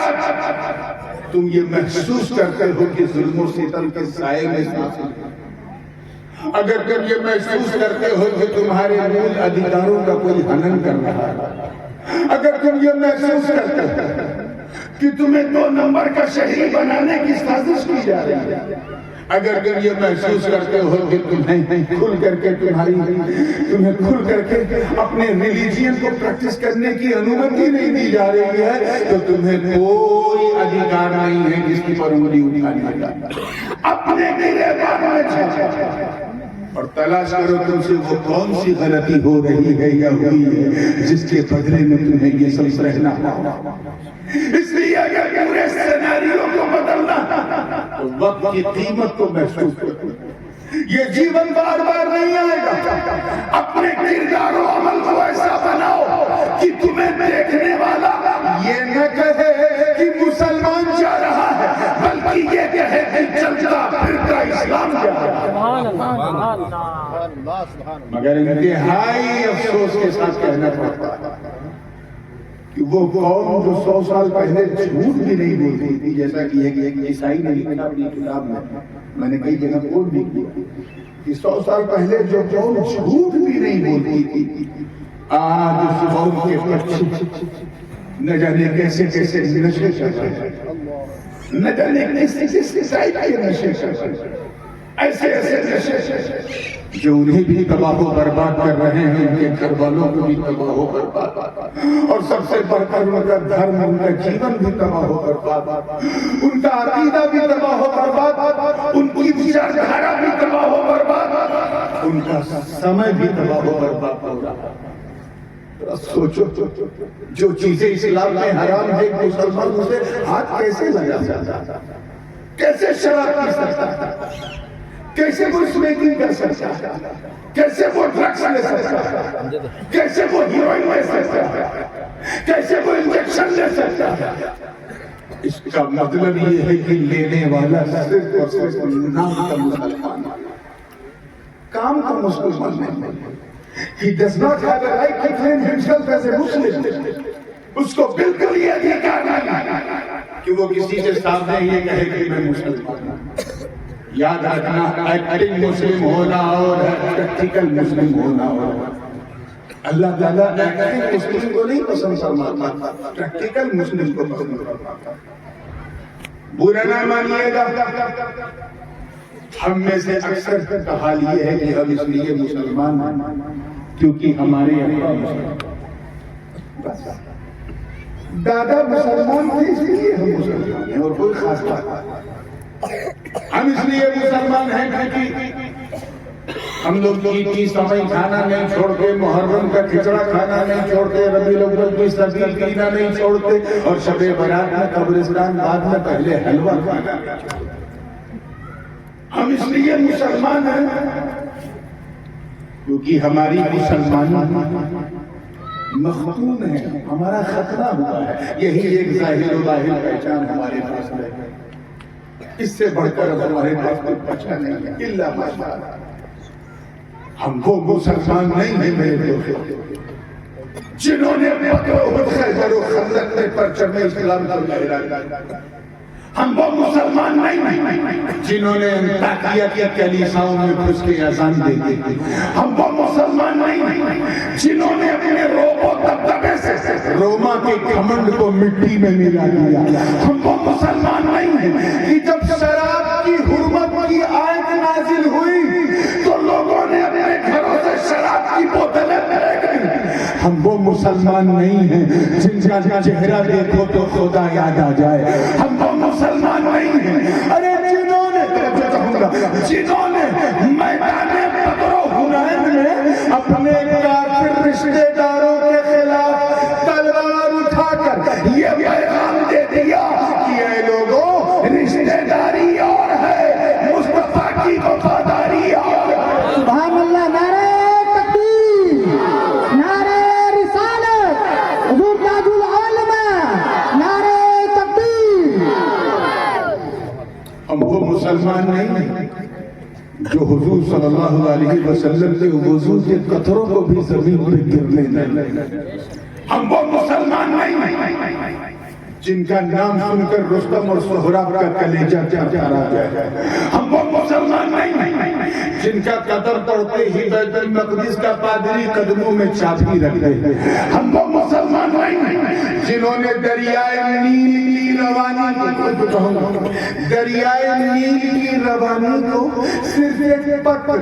تم یہ محسوس کرتے ہو کہ ظلم و ستم کے سائے میں سانس لے، اگر تم یہ محسوس کرتے ہو کہ تمہارے مول ادھیکاروں کا کوئی ہنن کر رہا ہے، اگر تم یہ محسوس کرتے ہو کہ تمہیں 2 نمبر کا شہری بنانے کی سازش کی جا رہی ہے، اگر تم یہ محسوس کرتے ہو کہ تمہیں کھل کر کے اپنے ریلیجین کو پریکٹس کرنے کی انومتی نہیں دی جا رہی ہے، تو تمہیں کوئی ادھیکار نہیں ہے جس کی پر انگلی اٹھانے کا۔ اپنے گریبان میں جھانکو اور تلاش کرو تم سے وہ کون سی غلطی ہو رہی ہے یا ہوئی ہے جس کے بدلے میں تمہیں یہ سب سہنا پڑا۔ اس لیے اگر پورے سیناریو کو بدلنا تو وقت کی قیمت کو محسوس کرو۔ یہ جیون بار بار نہیں آئے گا۔ اپنے کردار و عمل کو ایسا بناؤ کہ تمہیں دیکھنے والا یہ نہ کہے کہ مسلمان جا رہا ہے، بلکہ یہ کہے کہ چلتا پھرتا اسلام جا رہا ہے۔ مگر انتہائی افسوس کے ساتھ کہنا پڑتا ہے کہ وہ قوم جو 100 سال پہلے جھوٹ بھی نہیں بولتی تھی، جیسا کہ ایک عیسائی نے لکھا اپنی کتاب میں نے کئی جگہ کوٹ بھی کیا کہ 100 سال پہلے جو قوم جھوٹ بھی نہیں بولتی تھی، آج اس قوم کے بچے نہ جانے کیسے کیسے نشے کر رہے ہیں، نہ جانے کیسے کیسے عیسائی کے نشے کر رہے ہیں، ایسے ایسے نشے جو انہیں بھی تباہ و برباد کر رہے ہیں، ان کے گھر والوں کو بھی تباہ و برباد، اور سب سے بڑھ کر ان کا دھرم، ان کا جیون بھی تباہ و برباد، ان کا عقیدہ بھی تباہ و برباد، ان کی وچاردھارا بھی تباہ و برباد، ان کا سمے بھی تباہ و برباد ہو رہا ہے۔ سوچو جو چیزیں اسلام میں حرام ہے، مسلمان اسے ہاتھ کیسے لگا سکتا، کیسے شراب پی سکتا، کیسے وہ اسمیکنگ کر سکتا ہے، کیسے وہ ڈرگس لے سکتا ہے، کیسے وہ ہیروئن لے سکتا ہے، کیسے وہ انجیکشن لے سکتا ہے۔ اس کا مطلب یہ ہے کہ لینے والا صرف اور صرف نام کا مسلمان، کام کا مسلمان نہیں۔ He does not have a right to claim himself as a Muslim۔ اس کو بالکل یہ ادھیکار نہیں کہ وہ کسی کے سامنے یہ کہے کہ میں مسلمان ہوں۔ یاد رکھنا، ایکٹنگ مسلم ہونا اور پریکٹیکل مسلم ہونا اور اللہ تعالیٰ ایکٹنگ مسلم کو نہیں پسند فرماتا، پریکٹیکل مسلم کو پسند فرماتا۔ برا نہ مانیے گا، ہم میں سے اکثر کا حال یہ ہے کہ ہم اس لیے مسلمان ہیں کیونکہ ہمارے دادا مسلمان تھے اس لیے ہم مسلمان ہیں، اور کوئی خاص بات۔ ہم اس لیے مسلمان ہیں کیونکہ ہم لوگ عید کی سمئی کھانا نہیں چھوڑتے، محرم کا کھچڑا کھانا نہیں چھوڑتے، ربیع الاول کی سبزی پینا نہیں چھوڑتے، اور شب برات میں قبرستان بعد میں پہلے حلوہ کھانا نہیں چھوڑتے۔ ہم اس لیے مسلمان ہیں کیونکہ ہماری مسلمانی مختون ہے، ہمارا ختنہ ہوا ہے۔ یہی ایک ظاہر و باطن پہچان ہمارے پاس ہے، اس سے بڑھ کر ہمارے پاس کوئی پہچان نہیں ہے الا ماشاءاللہ۔ ہم وہ مسلمان نہیں ہیں میرے دوستو جنہوں نے بدر و احد، خیبر و خندق میں پرچم اسلام کو لہرایا۔ ہم وہ مسلمان نہیں جنہوں نے انطاکیہ کی کلیساؤں میں گھس کے اذان دے دی. ہم وہ مسلمان نہیں جنہوں نے اپنے روب و دبدبے سے روما کے گھمنڈ کو مٹی میں ملا دیا. ہم وہ مسلمان نہیں ہیں کہ جب شراب کی حرمت کی آیت نازل ہوئی تو لوگوں نے اپنے گھروں سے شراب کی بوتلیں پھینک دی. ہم وہ مسلمان نہیں ہیں جن کا چہرہ دیکھو تو خدا یاد آ جائے. ہم وہ مسلمان نہیں ہیں ارے جنہوں نے میدان بدر و حنین میں اپنے کافر رشتہ داروں کے خلاف تلوار اٹھا کر یہ پیغام دے دیا کہ اے لوگوں رشتہ داری اور ہے مصطفیٰ کی وفاداری اور ہے. سبحان اللہ. نعرہ تکبیر، نعرہ رسالت، حضور تاج العلماء، نعرہ تکبیر. ہم وہ مسلمان نہیں ہیں جو حضور صلی اللہ علیہ وسلم کے وضو کے قطروں کو بھی زمین پہ گرنے دیں. ہم وہ مسلمان نہیں جن کا نام سن کر رستم اور سہراب کا کلیجہ چرچا رہا جائے. ہم وہ مسلمان نہیں جن کا قدر پڑھتے ہی بیت المقدس کا پادری قدموں میں چابی رکھ دے. ہم وہ مسلمان نہیں جنہوں نے دریائے نیل کی روانی کو صرف ایک پتر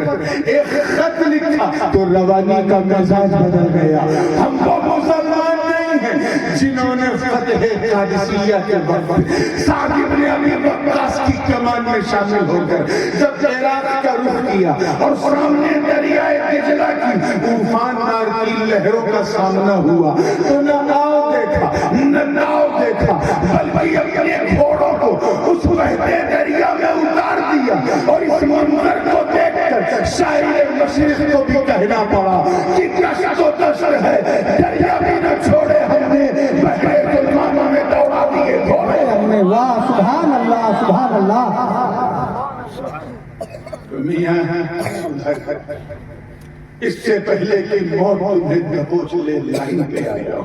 ایک خط لکھا تو روانی کا مزاج بدل گیا. ہم وہ مسلمان نہیں ہیں جنہوں نے فتح قادسیہ کے وقت سعد بن ابی وقاص کی کمان میں شامل ہو کر جب عراق کا رخ کیا اور سامنے دریائے دجلہ کی طوفان کی لہروں کا سامنا ہوا تو نہ ناؤ دیکھا بلکہ اپنے گھوڑوں کو اس بہتے دریا میں اتار دیا. اور اس منظر کو دیکھ کر شاعر مشرق کو بھی کہنا پڑا کہ کشت و دشت ہے دریا بھی نہ چھوڑے ہم نے بحر ظلمانہ میں دوڑا دیے گھوڑے ہم نے. واہ سبحان اللہ سبحان اللہ. میاں اس سے پہلے کہ موت تمہیں دبوچ لے لائن پہ آیا،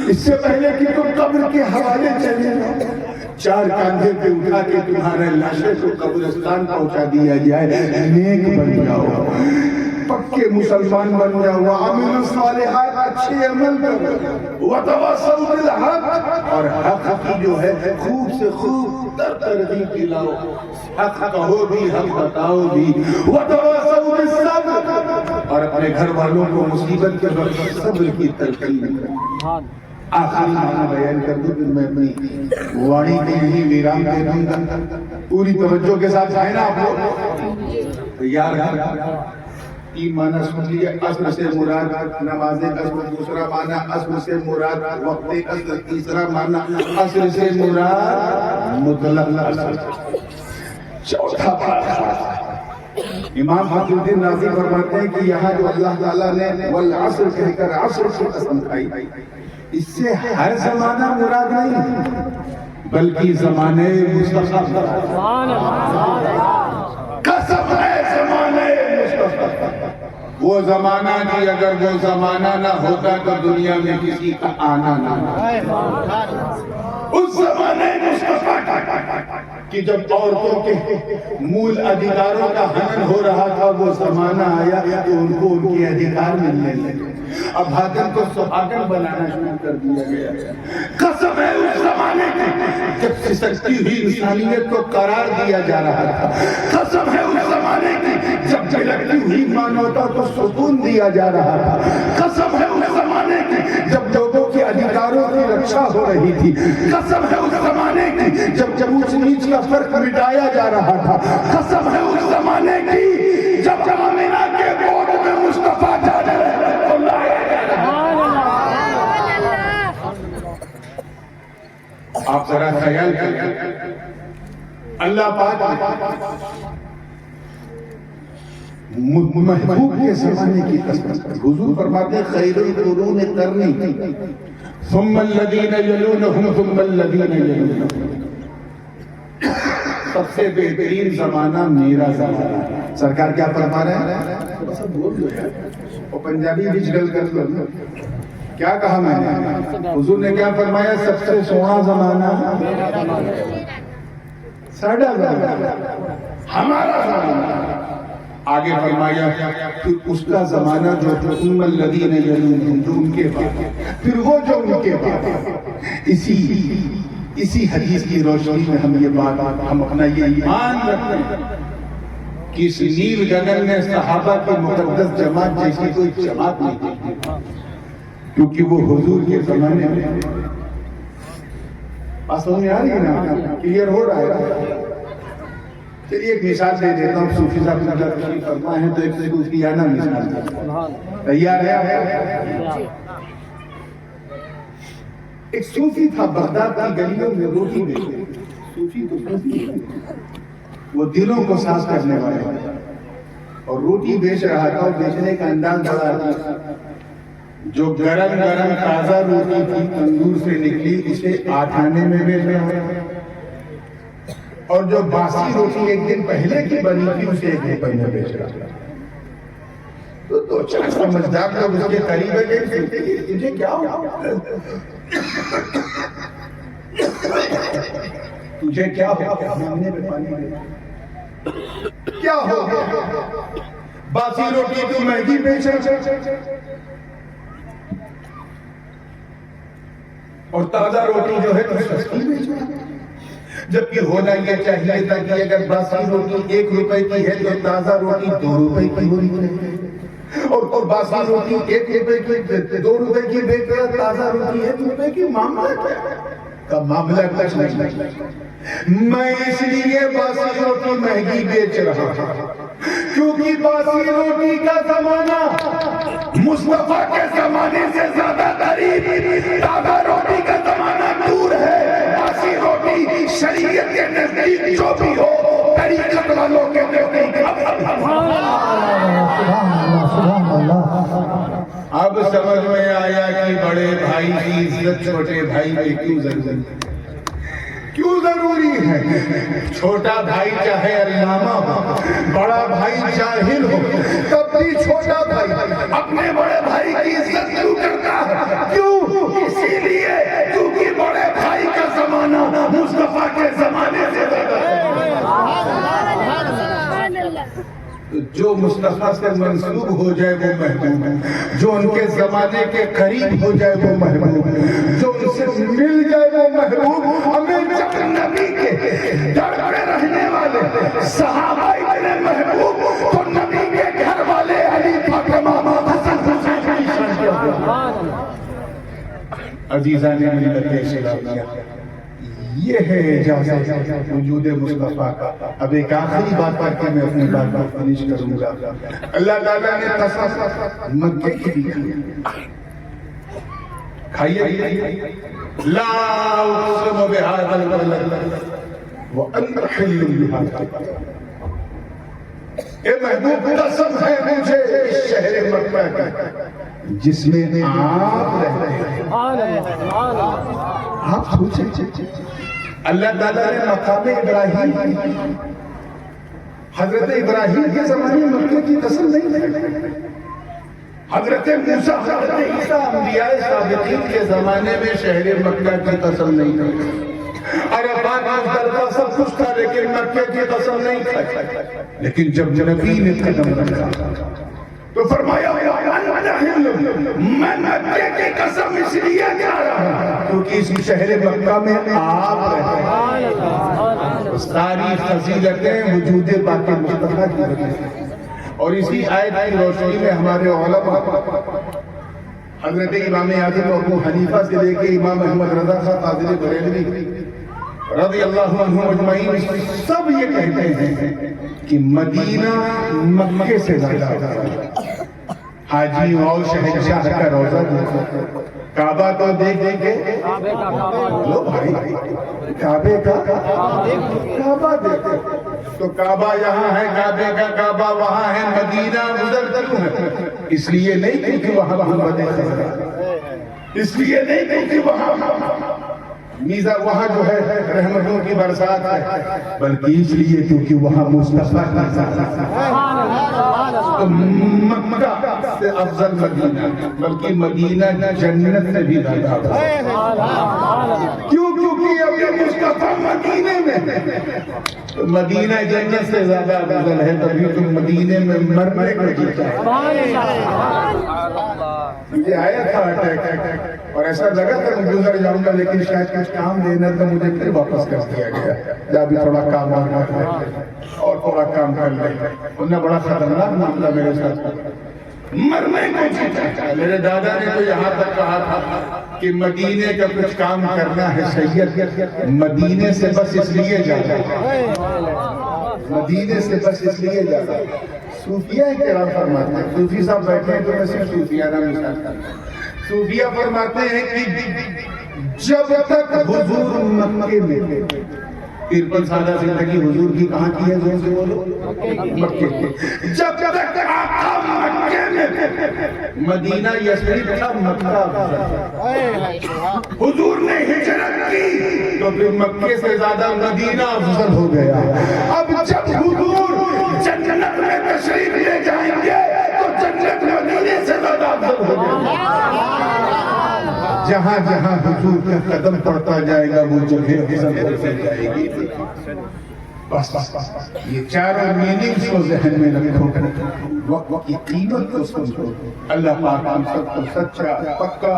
اس سے پہلے کہ تم قبر کے حوالے چلے جاؤ، چار کاندھے پہ اٹھا کے تمہارے لاشیں کو قبرستان پہنچا دیا جائے، نیک بن جاؤ، پکے مسلمان بن جاؤ، وَعَمِلُوا الصَّالِحَاتِ اچھے عمل کرو، وَتَوَاصَوْا بِالْحَقِّ اور حق کی جو ہے خوب سے خوب ترغیب دلاؤ، حق کہو بھی حق بتاؤ بھی، وَتَوَاصَوْا بِالصَّبْرِ اور اپنے گھر والوں کو مصیبت کے وقت صبر کی تلقین کرو. آخری معنی بیان کر دوں پھر میں اپنی وانی کے ہی ویرام دے دوں گا. پوری توجہ کے ساتھ آئے نا آپ لوگ تیار ہیں؟ تین معنی سن لیے. عصر سے مراد نماز عصر، دوسرا معنی عصر سے مراد وقت عصر، تیسرا معنی عصر سے مراد مطلق عصر، چوتھا معنی امام فخر الدین رازی فرماتے ہیں کہ یہاں جو اللہ تعالیٰ نے والعصر کہہ کر عصر کی قسم کھائی، اس سے ہر زمانہ مراد نہیں بلکہ زمانے مصطفیٰ. قسم ہے زمانے مصطفیٰ. وہ زمانہ نہیں، اگر وہ زمانہ نہ ہوتا تو دنیا میں کسی کا آنا نہ ہوتا. اس زمانے مصطفیٰ کہ جب عورتوں کے مول ادھیکاروں کا ہنن ہو رہا تھا، وہ زمانہ آیا تو ان کو ان کے ادھیکار ملنے لگے. اب حاکم کو سہاگن بنانا شروع کر دیا گیا. قسم ہے اس زمانے کی جب سسکتی ہوئی انسانیت کو قرار دیا جا رہا تھا. قسم ہے اس زمانے کی جب جھلکتی ہوئی مانوتا کو سکون دیا جا رہا تھا. قسم ہے اس زمانے کی جب لوگوں کے ادھیکاروں کی رکشا ہو رہی تھی. قسم ہے اس زمانے کی جب اونچ نیچ کا فرق مٹایا جا رہا تھا. قسم ہے اس زمانے کی جب آمنہ کے گود میں مصطفیٰ جانے رہے تو لائے. آپ ذرا خیال کریں، اللہ پاک محبوب کے زمانے کی قسم. حضور فرماتے ہیں خیر القرون قرنی ثم الذین یلونہم ثم الذین یلونہم. سب سے بہترین زمانہ میرا زمانہ. سرکار کیا فرما رہے ہیں؟ وہ پنجابی بچ گل کر لو. کیا کہا میں نے؟ حضور نے کیا فرمایا؟ سب سے سونا زمانہ ساڈا زمانہ، ہمارا زمانہ۔ آگے فرمایا پھر اس کا زمانہ جو ثم الذین یلونہم، جو ان کے بعد، پھر وہ جو ان کے بعد۔ اسی حدیث کی روشنی میں ہم یہ بات، ہم اپنا یہ ایمان رکھتے ہیں کہ اس نیل گگن میں صحابہ کی مقدس جماعت جیسی کوئی جماعت نہیں تھی، کیونکہ وہ حضور کے زمانے میں۔ اصل میں آ رہی ہے نا، کلیئر ہو رہا ہے؟ چلیے ایک مثال دے دیتا ہوں، صوفی صاحب نظر تشریف فرما ہے تو ایک صوفیانہ مثال دیتا ہوں۔ تیار ہے؟ ایک صوفی تھا بغداد کی گلیوں میں روٹی بیچتے، صوفی تو صوفی ہے، وہ دلوں کو صاف کرنے والے، اور روٹی بیچ رہا تھا، اور بیچنے کا انداز بڑا تھا۔ جو گرم گرم تازہ روٹی تھی تندور سے نکلی، اسے 8 آنے میں بیچ رہا ہے، اور جو باسی روٹی ایک دن پہلے کی بنی تھی اسے 1 روپے میں بیچ رہا ہے۔ تو 2-4 سمجھدار لوگ اس کے قریب ہے کہ تجھے کیا ہو، تجھے کیا ہو، مانگنے پہ پانی دے، کیا ہو، باسی روٹی تو مہنگی بیچ رہا اور تازہ روٹی جو ہے تو سستی بیچ رہا، جبکہ ہونا یہ چاہیے تھا کہ اگر باسی روٹی 1 روپے کی ہے تو تازہ روٹی 2 روپے کی ہونی چاہیے، اور باسی روٹی 1 روپے کی 2 روپے کی بیچ رہا، تازہ روٹی 1 روپے کی، معاملہ کیا کا معاملہ کچھ نہیں۔ میں اس لیے باسی روٹی مہنگی بیچ رہا ہوں کیونکہ باسی روٹی کا زمانہ مصطفیٰ کے زمانے سے زیادہ قریب، تازہ روٹی کا زمانہ دور ہے۔ باسی روٹی شریعت کے نزدیک جو بھی ہو، طریقت والوں کے نزدیک اب سمجھ میں آیا کہ بڑے بھائی کی عزت چھوٹے بھائی میں کیوں ضروری ہے۔ چھوٹا بھائی چاہے علامہ ہو، بڑا بھائی جاہل ہو، تب بھی چھوٹا بھائی اپنے بڑے بھائی کی عزت کیوں کرتا ہے؟ کیوں؟ اسی لیے کیونکہ بڑے بھائی کا زمانہ مصطفیٰ کے زمانے سے زیادہ ہے۔ جو مصطفیٰ سے منسوب ہو جائے وہ محبوب ہے، جو ان کے زمانے کے قریب ہو جائے وہ محبوب ہے، جو ان سے مل جائے وہ محبوب۔ ہمیں جب نبی کے در پہ رہنے والے صحابہ اتنے محبوب تو نبی کے گھر والے علی فاطمہ حسن حسین کی شان کیا۔ عزیزان ملت اسلامیہ، یہ ہے اجازت وجود مصطفیٰ کا۔ اب ایک آخری بات کر کے میں اپنی بات کو فنش کروں گا۔ اللہ تعالیٰ نے قسم مکے کی دی، کھائیے، لا اقسم بہذا البلد وانت حل بہذا البلد، اے محبوب قسم ہے مجھے اس شہر مکہ کی جس میں آپ رہتے ہیں۔ آپ سوچیں، اللہ تعالیٰ نے مقام ابراہیم، حضرت ابراہیم کے زمانے میں مکے کی قسم نہیں ہے، حضرت موسیٰ، حضرت عیسیٰ، انبیاء سابقین کے زمانے میں شہر مکہ کی قسم نہیں ہے۔ عرفات مزدلفہ سب کچھ تھا لیکن مکے کی قسم نہیں تھا۔ لیکن جب نبی نے قدم رکھا تو فرمایا میں مکے کی قسم اس لیے کھا رہا ہوں کیونکہ اس شہر مکہ میں آپ رہتے ہیں۔ ساری فضیلتیں وجود پاک مصطفیٰ کی وجہ سے، اور اسی آیت کی روشنی میں ہمارے علماء حضرت امام اعظم ابو حنیفہ سے لے کے امام احمد رضا خان قادری بریلوی رضی اللہ عنہ اجمعین سب یہ کہتے ہیں کہ مدینہ مکے سے زیادہ، حاجی اور شہنشاہ کا روضہ دیکھو، کعبہ تو دیکھ کے لو بھائی، کعبے کا کعبہ دیکھو، تو کعبہ یہاں ہے، کعبے کا کعبہ وہاں ہے، مدینہ ادھر کیوں ہے؟ اس لیے نہیں کہ وہاں محمد خزرہ، اس لیے نہیں کہ وہاں میزا وہاں جو ہے رحمتوں کی برسات ہے، بلکہ اس لیے کیونکہ وہاں مصطفیٰ کی ذات ہے۔ تو مکہ سے افضل مدینہ، بلکہ مدینہ جنت سے بھی زیادہ افضل ہے۔ کیوں؟ کیونکہ اب مصطفیٰ مدینے میں، تو مدینہ جنت سے زیادہ افضل ہے، تبھی تو مدینے میں مرنے کو جیتا ہے۔ مجھے آیا تھا اٹیک اور ایسا لگا تھا میں گزر جاؤں گا، لیکن شاید کچھ کام دینا تھا مجھے، پھر واپس کر دیا گیا۔ جا بھی تھوڑا کام اور تھوڑا کام کر لیں، انہیں بڑا خطرناک معاملہ میرے ساتھ مرنے کو جیتا ہے۔ میرے دادا نے تو یہاں تک کہا تھا کہ مدینے کا کچھ کام کرنا ہے سید، مدینے سے بس اس لیے جاتا ہے، مدینے سے بس اس لیے جاتا ہے۔ صوفیہ کرام فرماتے ہیں، صوفی صاحب بیٹھے ہیں تو میں صرف صوفیہ نہ مثال کرتا ہوں۔ صوفیہ فرماتے ہیں کہ جب تک حضور مکے میں، ترپن سالہ زندگی حضور کی کہاں کی ہے؟ زور سے بولو، مکے کی۔ جب تک آقا مکے میں، مدینہ یثرب تھا، مکہ حضور نے ہجرت کی تو پھر مکے سے زیادہ مدینہ افضل ہو گیا۔ اب جب حضور جنت میں تشریف لے جائیں گے تو جنت مدینے سے زیادہ افضل ہو گیا۔ جہاں جہاں حضور کا قدم پڑتا جائے گا وہ جگہ افضل ہوتی جائے گی۔ بس یہ چاروں میننگز کو ذہن میں رکھو، وقت کی قیمت کو سمجھو۔ اللہ پاک ہم سب کو سچا پکا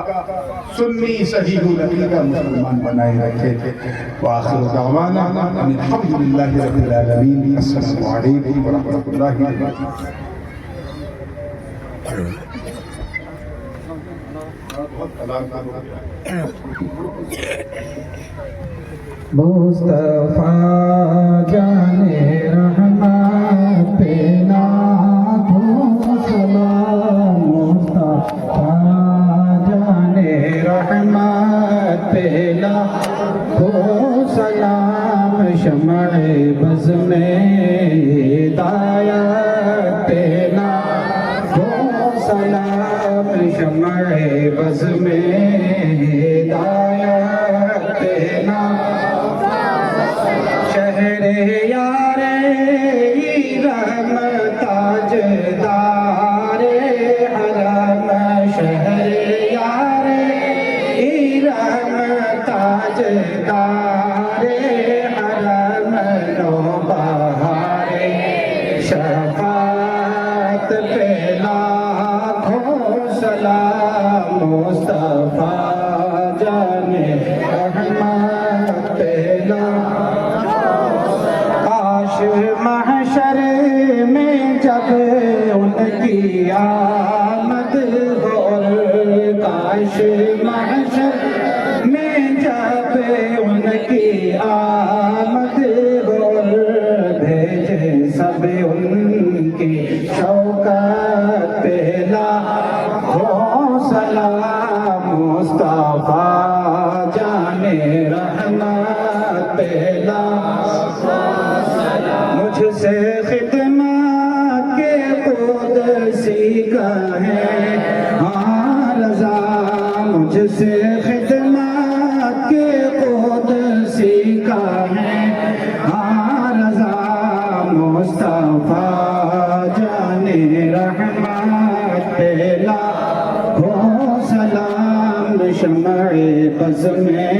سنی صحیح العقیدہ مسلمان بنائے رکھے۔ وآخر دعوانا ان الحمدللہ رب العالمین۔ السلام علیکم ورحمۃ اللہ وبرکاتہ۔ مصطفیٰ جانے رحمت پہ لاکھوں سلام، مصطفیٰ جانے رحمت پہ لاکھوں سلام، شمع بز میں ہدایت پہ لاکھوں سلام، شمع بز میں ہدایت پہ لاکھوں شہر یار ایرم تاجدار حرم، شہر یار ایرم تاجدار حرم، نوبہار شفاعت پہ لاکھوں سلام، مصطفیٰ جانے رحمت پہ لاکھوں سلام۔ کاش محشر میں جب ان کی آمد ہو، کاش محشر میں جب ان کی آمد ہو، بھیجے سب ان کی شوکت پہ لاکھوں سلام، مصطفیٰ جانے رحمت پہ لاکھوں سلام۔ مجھ سے خدمت کے قدسی کہیں ہاں رضا، مجھ سے خدمت کے قدسی کہیں ہاں رضا، مصطفیٰ جانے رحمت پہ لاکھوں سلام، شمع بز میں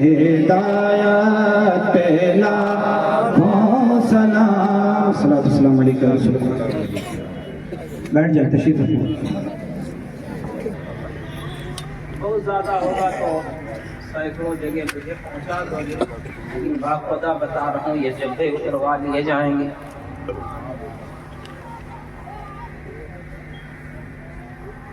ہدایت پہ لاکھوں سلام۔ الصلوۃ والسلام علیکم یا رسول اللہ۔ بیٹھ جائے، تشریف رکھیں۔ بہت زیادہ ہوگا تو سینکڑوں جگہ مجھے پہنچا دو گے، لیکن باخدا بتا رہا ہوں یہ جبے اتروا لیے جائیں گے۔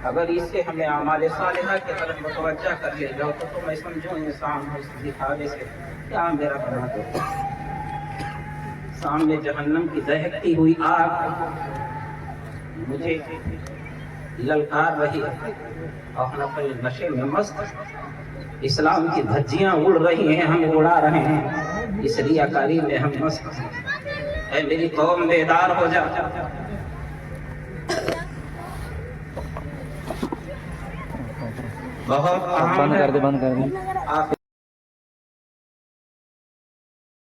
اگر اس سے ہمیں اعمال صالحہ کی طرف متوجہ کر لے جاؤ تو میں سمجھوں انسان اس دکھاوے سے کیا میرا بنا دو۔ سامنے جہنم کی دہکتی ہوئی آگ مجھے للکار رہی ہے اور ہم اپنے نشے میں مست، اسلام کی دھجیاں اڑ رہی ہیں، ہم اڑا رہے ہیں، اس ریاکاری میں ہم مست ہیں۔ اے میری قوم بیدار ہو جا، بہت اہم ہے۔ بند کر دیں۔